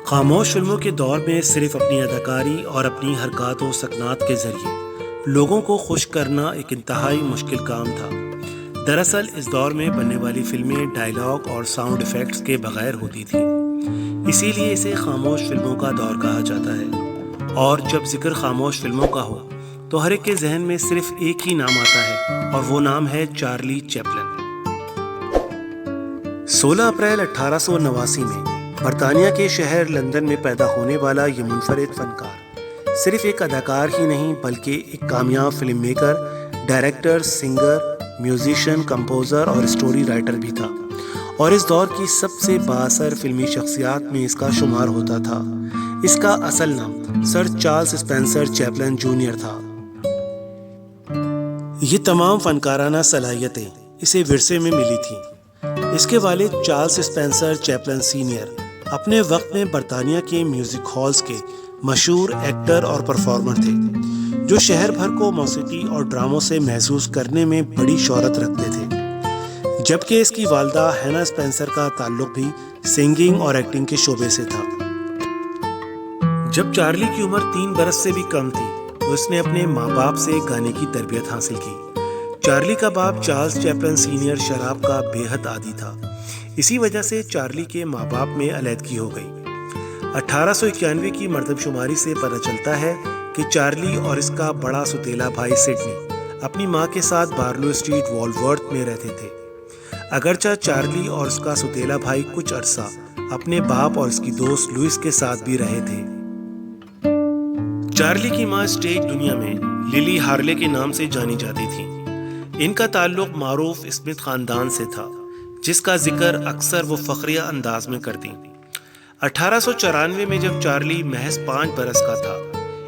خاموش فلموں کے دور میں صرف اپنی اداکاری اور اپنی حرکات و سکنات کے ذریعے لوگوں کو خوش کرنا ایک انتہائی مشکل کام تھا۔ دراصل اس دور میں بننے والی فلمیں ڈائیلاگ اور ساؤنڈ ایفیکٹس کے بغیر ہوتی تھیں، اسی لیے اسے خاموش فلموں کا دور کہا جاتا ہے۔ اور جب ذکر خاموش فلموں کا ہو تو ہر ایک کے ذہن میں صرف ایک ہی نام آتا ہے، اور وہ نام ہے چارلی چیپلن۔ 16 اپریل 1889 میں برطانیہ کے شہر لندن میں پیدا ہونے والا یہ منفرد فنکار صرف ایک اداکار ہی نہیں بلکہ ایک کامیاب film maker, director, singer, musician, composer اور اسٹوری رائٹر بھی تھا، اور اس دور کی سب سے بااثر فلمی شخصیات میں اس کا شمار ہوتا تھا۔ اس کا اصل نام سر چارلس اسپینسر چیپلن جونیئر تھا۔ یہ تمام فنکارانہ صلاحیتیں اسے ورثے میں ملی تھیں۔ اس کے والد چارلس اسپینسر چیپلن سینئر اپنے وقت میں برطانیہ کے میوزک ہالز کے مشہور ایکٹر اور پرفارمر تھے، جو شہر بھر کو موسیقی اور ڈراموں سے محسوس کرنے میں بڑی شہرت رکھتے تھے، جبکہ اس کی والدہ ہینا اسپینسر کا تعلق بھی سنگنگ اور ایکٹنگ کے شعبے سے تھا۔ جب چارلی کی عمر 3 برس سے بھی کم تھی تو اس نے اپنے ماں باپ سے گانے کی تربیت حاصل کی۔ چارلی کا باپ چارلس چیپلن سینئر شراب کا بے حد عادی تھا، اسی وجہ سے چارلی کے ماں باپ میں علیحدگی ہو گئی۔ 1891 کی مردم شماری سے پتہ چلتا ہے کہ چارلی اور اس کا بڑا سوتیلا بھائی سڈنی اپنی ماں کے ساتھ بارلو اسٹریٹ والورتھ میں رہتے تھے، اگرچہ چارلی اور اس کا سوتیلا بھائی کچھ عرصہ اپنے باپ اور اس کی دوست لوئس کے ساتھ بھی رہے تھے۔ چارلی کی ماں اسٹیج دنیا میں للی ہارلے کے نام سے جانی جاتی تھی۔ ان کا تعلق معروف اسمتھ خاندان سے تھا، جس کا ذکر اکثر وہ فخریہ انداز میں کرتی۔ 1894 میں جب چارلی محض 5 برس کا تھا،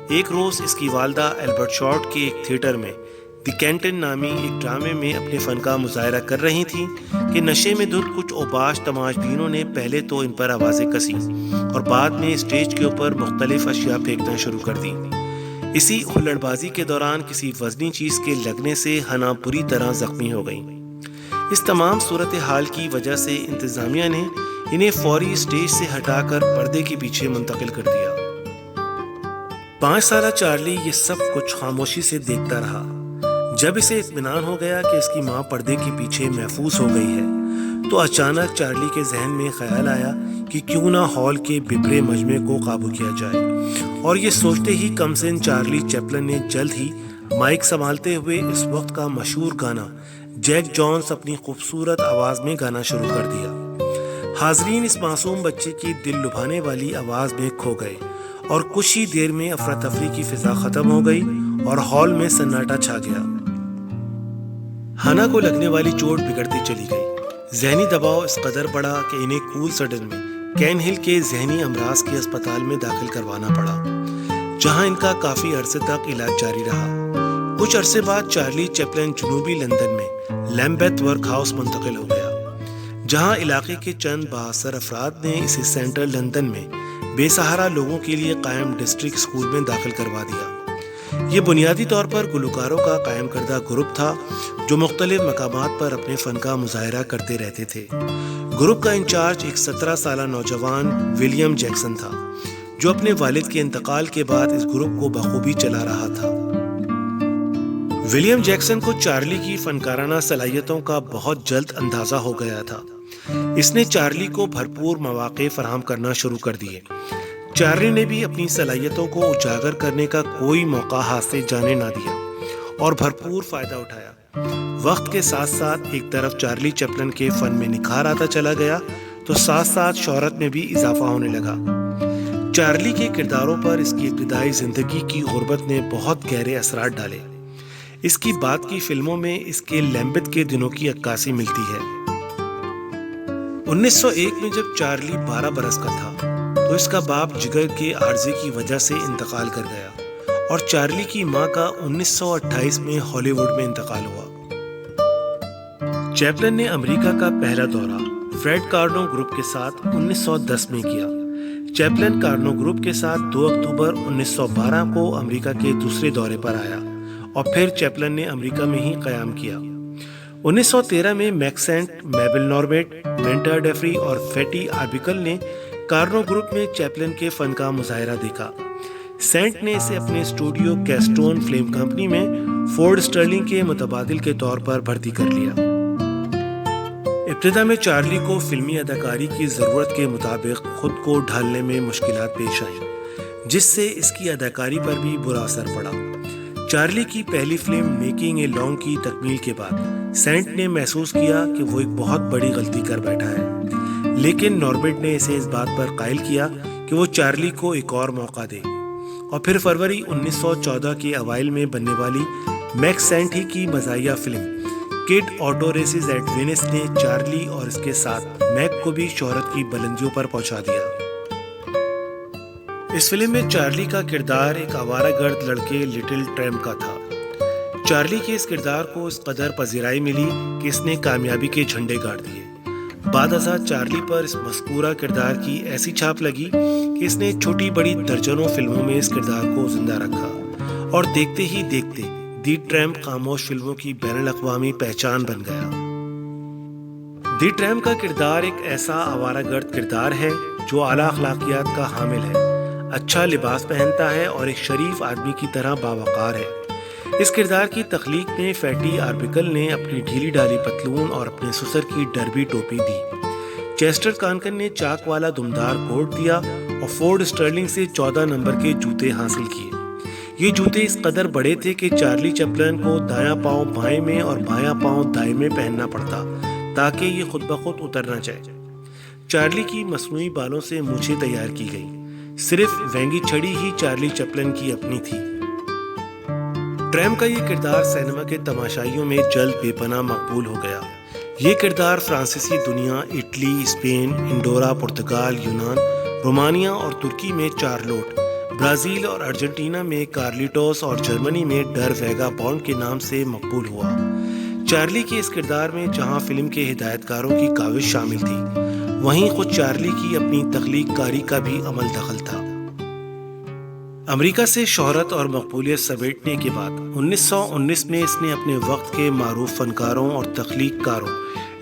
ایک روز اس کی والدہ البرٹ شارٹ کے ایک تھیٹر میں دی کینٹن نامی ایک ڈرامے میں اپنے فن کا مظاہرہ کر رہی تھیں کہ نشے میں دھت کچھ اوباش تماش بینوں نے پہلے تو ان پر آوازیں کسیں اور بعد میں اسٹیج کے اوپر مختلف اشیاء پھینکنا شروع کر دیں۔ اسی ہلڑ بازی کے دوران کسی وزنی چیز کے لگنے سے ہنا بری طرح زخمی ہو گئیں۔ اس تمام صورتحال کی وجہ سے انتظامیہ نے انہیں فوری اسٹیج سے ہٹا کر پردے کے پیچھے منتقل کر دیا۔ 5 سالہ چارلی یہ سب کچھ خاموشی سے دیکھتا رہا۔ جب اسے اطمینان ہو گیا کہ اس کی ماں پردے کے پیچھے محفوظ ہو گئی ہے تو اچانک چارلی کے ذہن میں خیال آیا کہ کیوں نہ ہال کے ببرے مجمع کو قابو کیا جائے، اور یہ سوچتے ہی کم سن چارلی چیپلن نے جلد ہی مائک سنبھالتے ہوئے اس وقت کا مشہور گانا جیک جونز اپنی خوبصورت آواز میں گانا شروع کر دیا۔ حاضرین اس معصوم بچے کی دل لبھانے والی آواز میں کھو گئے، اور کچھ ہی دیر میں افراتفری کی فضا ختم ہو گئی اور ہال میں سناٹا چھا گیا۔ ہنا کو لگنے والی چوٹ بگڑتی چلی گئی۔ ذہنی دباؤ اس قدر بڑھا کہ انہیں کول سڈن میں کین ہل کے ذہنی امراض کے اسپتال میں داخل کروانا پڑا، جہاں ان کا کافی عرصے تک علاج جاری رہا۔ کچھ عرصے بعد چارلی چیپلن جنوبی لندن میں لیمبیتھ ورک ہاؤس منتقل ہو گیا، جہاں علاقے کے چند بااثر افراد نے اسے سینٹرل لندن میں بے سہارا لوگوں کے لیے قائم ڈسٹرکٹ اسکول میں داخل کروا دیا۔ یہ بنیادی طور پر گلوکاروں کا قائم کردہ گروپ تھا جو مختلف مقامات پر اپنے فن کا مظاہرہ کرتے رہتے تھے۔ گروپ کا انچارج ایک 17 سالہ نوجوان ولیم جیکسن تھا، جو اپنے والد کے انتقال کے بعد اس گروپ کو بخوبی چلا رہا تھا۔ ولیم جیکسن کو چارلی کی فنکارانہ صلاحیتوں کا بہت جلد اندازہ ہو گیا تھا۔ اس نے چارلی کو بھرپور مواقع فراہم کرنا شروع کر دیے۔ چارلی نے بھی اپنی صلاحیتوں کو اجاگر کرنے کا کوئی موقع ہاتھ سے جانے نہ دیا اور بھرپور فائدہ اٹھایا۔ وقت کے ساتھ ساتھ ایک طرف چارلی چیپلن کے فن میں نکھار آتا چلا گیا تو ساتھ ساتھ شہرت میں بھی اضافہ ہونے لگا۔ چارلی کے کرداروں پر اس کی ابتدائی زندگی کی غربت نے بہت گہرے اثرات ڈالے۔ اس کی بعد کی فلموں میں اس کے لیمبت کے دنوں کی عکاسی ملتی ہے۔ 1901 میں جب چارلی 12 برس کا تھا تو اس کا باپ جگر کے عارضے کی وجہ سے انتقال کر گیا، اور چارلی کی ماں کا 1928 میں ہالی ووڈ میں انتقال ہوا۔ چیپلن نے امریکہ کا پہلا دورہ فریڈ کارنو گروپ کے ساتھ 1910 میں کیا۔ چیپلن کارنو گروپ کے ساتھ 2 اکتوبر 1912 کو امریکہ کے دوسرے دورے پر آیا، اور پھر چیپلن نے امریکہ میں ہی قیام کیا۔ 1913 میں میکسینٹ، میبل نارمیٹ، مینٹر ڈیفری اور فیٹی آربیکل نے کارنو گروپ میں چیپلن کے فن کا مظاہرہ دیکھا۔ سینٹ نے اسے اپنے اسٹوڈیو کیسٹون فلم کمپنی میں فورڈ اسٹرلنگ کے متبادل کے طور پر بھرتی کر لیا۔ ابتدا میں چارلی کو فلمی اداکاری کی ضرورت کے مطابق خود کو ڈھالنے میں مشکلات پیش آئیں، جس سے اس کی اداکاری پر بھی برا اثر پڑا۔ چارلی کی پہلی فلم میکنگ اے لانگ کی تکمیل کے بعد سینٹ نے محسوس کیا کہ وہ ایک بہت بڑی غلطی کر بیٹھا ہے، لیکن نارمنڈ نے اسے اس بات پر قائل کیا کہ وہ چارلی کو ایک اور موقع دے، اور پھر فروری 1914 کے اوائل میں بننے والی میکس سینٹ ہی کی مزاحیہ film Kid Auto Races at Venice نے چارلی اور اس کے ساتھ میک کو بھی شہرت کی بلندیوں پر پہنچا دیا۔ اس فلم میں چارلی کا کردار ایک آوارہ گرد لڑکے لٹل ٹریمپ کا تھا۔ چارلی کے اس کردار کو اس قدر پذیرائی ملی کہ اس نے کامیابی کے جھنڈے گاڑ دیے۔ بعد ازاں چارلی پر اس مذکورہ کردار کی ایسی چھاپ لگی کہ اس نے چھوٹی بڑی درجنوں فلموں میں اس کردار کو زندہ رکھا، اور دیکھتے ہی دیکھتے دی ٹریمپ خاموش فلموں کی بین الاقوامی پہچان بن گیا۔ دی ٹریمپ کا کردار ایک ایسا آوارہ گرد کردار ہے جو اعلیٰ اخلاقیات کا حامل ہے، اچھا لباس پہنتا ہے اور ایک شریف آدمی کی طرح باوقار ہے۔ اس کردار کی تخلیق میں فیٹی آربیکل نے اپنی ڈھیلی ڈھالی پتلون اور اپنے سسر کی ڈربی ٹوپی دی۔ چیسٹر کانکن نے چاک والا دمدار کوٹ دیا اور فورڈ اسٹرلنگ سے 14 نمبر کے جوتے حاصل کیے۔ یہ جوتے اس قدر بڑے تھے کہ چارلی چیپلن کو دایاں پاؤں بائیں میں اور بایاں پاؤں دائیں میں پہننا پڑتا تاکہ یہ خود بخود اتر نہ جائے۔ چارلی کی مصنوعی بالوں سے مونچھیں تیار کی گئیں، صرف وینگی چھڑی ہی چارلی چیپلن کی اپنی تھی۔ ٹریمپ کا یہ کردار سینما کے تماشائیوں میں جلد بے پناہ مقبول ہو گیا۔ یہ کردار فرانسیسی دنیا، اٹلی، اسپین، انڈورا، پرتگال، یونان، رومانیہ اور ترکی میں چارلوٹ، برازیل اور ارجنٹینا میں کارلیٹوس اور جرمنی میں ڈر ویگا بانڈ کے نام سے مقبول ہوا۔ چارلی کے اس کردار میں جہاں فلم کے ہدایت کاروں کی کاوش شامل تھی، وہیں خود چارلی کی اپنی تخلیق کاری کا بھی عمل دخل تھا۔ امریکہ سے شہرت اور مقبولیت سمیٹنے کے بعد 1919 میں اس نے اپنے وقت کے معروف فنکاروں اور تخلیق کاروں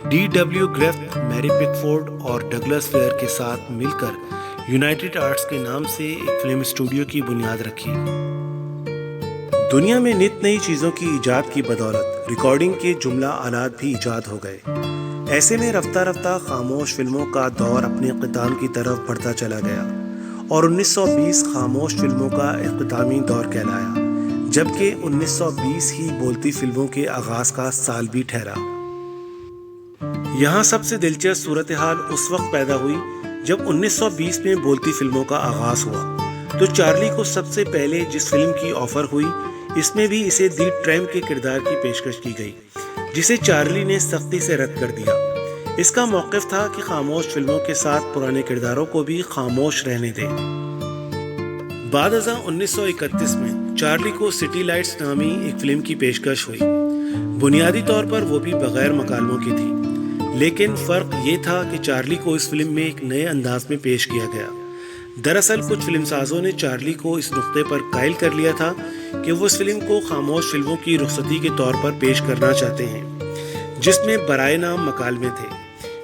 D.W. گریفت، میری پکفورڈ اور ڈگلس فیئر کے ساتھ مل کر یونائٹڈ آرٹس کے نام سے ایک فلم اسٹوڈیو کی بنیاد رکھی۔ دنیا میں نت نئی چیزوں کی ایجاد کی بدولت ریکارڈنگ کے جملہ آلات بھی ایجاد ہو گئے۔ ایسے میں رفتہ رفتہ خاموش فلموں کا دور اپنے اختتام کی طرف بڑھتا چلا گیا، اور 1920 خاموش فلموں کا اختتامی دور کہلایا، جبکہ 1920 ہی بولتی فلموں کے آغاز کا سال بھی ٹھہرا۔ یہاں سب سے دلچسپ صورتحال اس وقت پیدا ہوئی جب 1920 میں بولتی فلموں کا آغاز ہوا تو چارلی کو سب سے پہلے جس فلم کی آفر ہوئی، اس میں بھی اسے دی ٹریمپ کے کردار کی پیشکش کی گئی، جسے چارلی نے سختی سے رد کر دیا۔ اس کا موقف تھا کہ خاموش فلموں کے ساتھ پرانے کرداروں کو بھی خاموش رہنے دیں۔ بعد ازاں 1931 میں چارلی کو سٹی لائٹس نامی ایک فلم کی پیشکش ہوئی۔ بنیادی طور پر وہ بھی بغیر مکالموں کی تھی، لیکن فرق یہ تھا کہ چارلی کو اس فلم میں ایک نئے انداز میں پیش کیا گیا۔ دراصل کچھ فلم سازوں نے چارلی کو اس نقطے پر قائل کر لیا تھا کہ وہ اس فلم کو خاموش فلموں کی رخصتی کے طور پر پیش کرنا چاہتے ہیں، جس میں برائے نام مکالمے تھے۔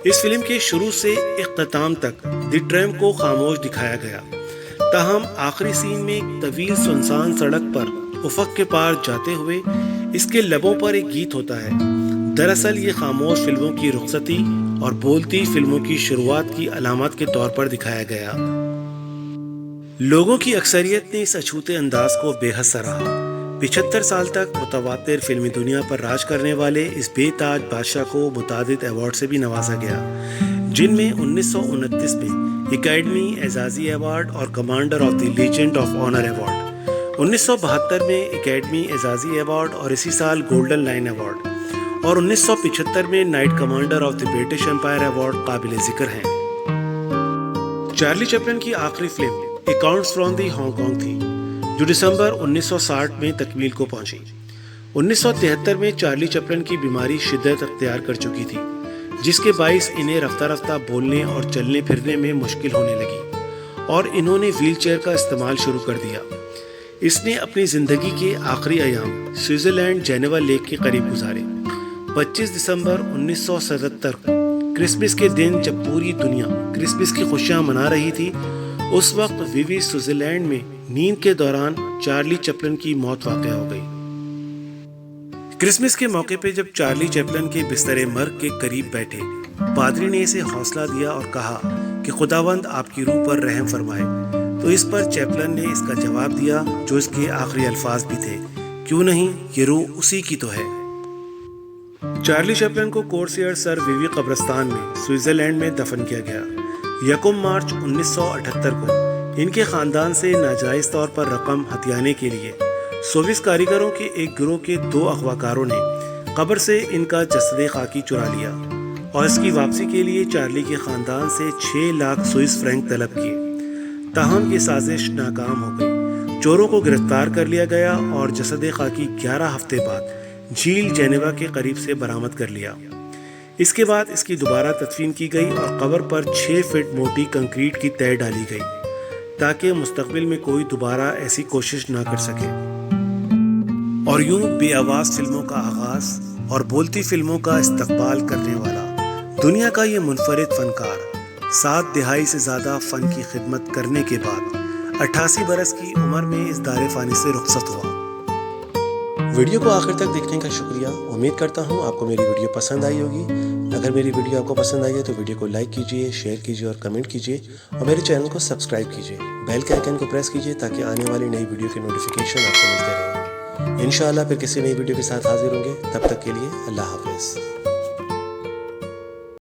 اس فلم کے شروع سے اختتام تک دی ٹریمپ کو خاموش دکھایا گیا، تاہم آخری سین میں ایک طویل سنسان سڑک پر افق کے پار جاتے ہوئے اس کے لبوں پر ایک گیت ہوتا ہے۔ دراصل یہ خاموش فلموں کی رخصتی اور بولتی فلموں کی شروعات کی علامات کے طور پر دکھایا گیا۔ لوگوں کی اکثریت نے اس اچھوتے انداز کو بے حد سراہا۔ 75 سال تک متواتر فلمی دنیا پر راج کرنے والے اس بے تاج بادشاہ کو متعدد ایوارڈ سے بھی نوازا گیا، جن میں 1929 میں اکیڈمی اعزازی ایوارڈ اور commander of the legend of honour award, 1972 میں اکیڈمی اعزازی ایوارڈ اور اسی سال گولڈن لائن ایوارڈ، اور 1975 میں night commander of the British umpire award قابل ذکر ہیں۔ چارلی چیپلن کی آخری film accounts from the Hong Kong تھی، جو دسمبر 1960 میں تکمیل کو پہنچی۔ 1973 میں چارلی چیپلن کی بیماری شدت اختیار کر چکی تھی، جس کے باعث انہیں رفتہ رفتہ بولنے اور چلنے پھرنے میں مشکل ہونے لگی، اور انہوں نے ویل چیئر کا استعمال شروع کر دیا۔ اس نے اپنی زندگی کے آخری ایام سوئٹزرلینڈ جینیوا لیک کے قریب گزارے۔ 25 دسمبر 1977 کرسمس کے دن جب پوری دنیا کرسمس کی خوشیاں منا رہی تھی، اس وقت ویوی سوئٹزرلینڈ میں نیند کے دوران چارلی چپلن کی موت واقع ہو گئی۔ کرسمس کے موقع پہ جب چارلی چپلن کے بستر مرگ کے قریب بیٹھے، پادری نے اسے حوصلہ دیا اور کہا کہ خداوند آپ کی روح پر رحم فرمائے۔ تو اس پر چپلن نے اس کا جواب دیا جو اس کے آخری الفاظ بھی تھے، کیوں نہیں، یہ روح اسی کی تو ہے۔ چارلی چپلن کو کورسیئر سر ویوی قبرستان میں سوئٹزرلینڈ میں دفن کیا گیا۔ 1 مارچ 1978 کو ان کے خاندان سے ناجائز طور پر رقم ہتھیانے کے لیے سوئس کاریگروں کے ایک گروہ کے 2 اغواکاروں نے قبر سے ان کا جسد خاکی چرا لیا اور اس کی واپسی کے لیے چارلی کے خاندان سے 6 لاکھ سوئس فرینک طلب کیے۔ تاہم یہ سازش ناکام ہو گئی۔ چوروں کو گرفتار کر لیا گیا اور جسد خاکی 11 ہفتے بعد جھیل جینیوا کے قریب سے برآمد کر لیا۔ اس کے بعد اس کی دوبارہ تدفین کی گئی اور قبر پر 6 فٹ موٹی کنکریٹ کی تہ ڈالی گئی تاکہ مستقبل میں کوئی دوبارہ ایسی کوشش نہ کر سکے۔ اور یوں بے آواز فلموں کا آغاز اور بولتی فلموں کا استقبال کرنے والا دنیا کا یہ منفرد فنکار 7 دہائی سے زیادہ فن کی خدمت کرنے کے بعد 88 برس کی عمر میں اس دار فانی سے رخصت ہوا۔ ویڈیو کو آخر تک دیکھنے کا شکریہ۔ امید کرتا ہوں آپ کو میری ویڈیو پسند آئی ہوگی۔ اگر میری ویڈیو آپ کو پسند آئی ہے تو ویڈیو کو لائک کیجیے، شیئر کیجیے اور کمنٹ کیجیے، اور میرے چینل کو سبسکرائب کیجیے، بیل کے آئیکن کو پریس کیجیے تاکہ آنے والی نئی ویڈیو کی نوٹیفیکیشن آپ کو ملتے رہے۔ انشاءاللہ پھر کسی نئی ویڈیو کے ساتھ حاضر ہوں گے، تب تک کے لیے اللہ حافظ۔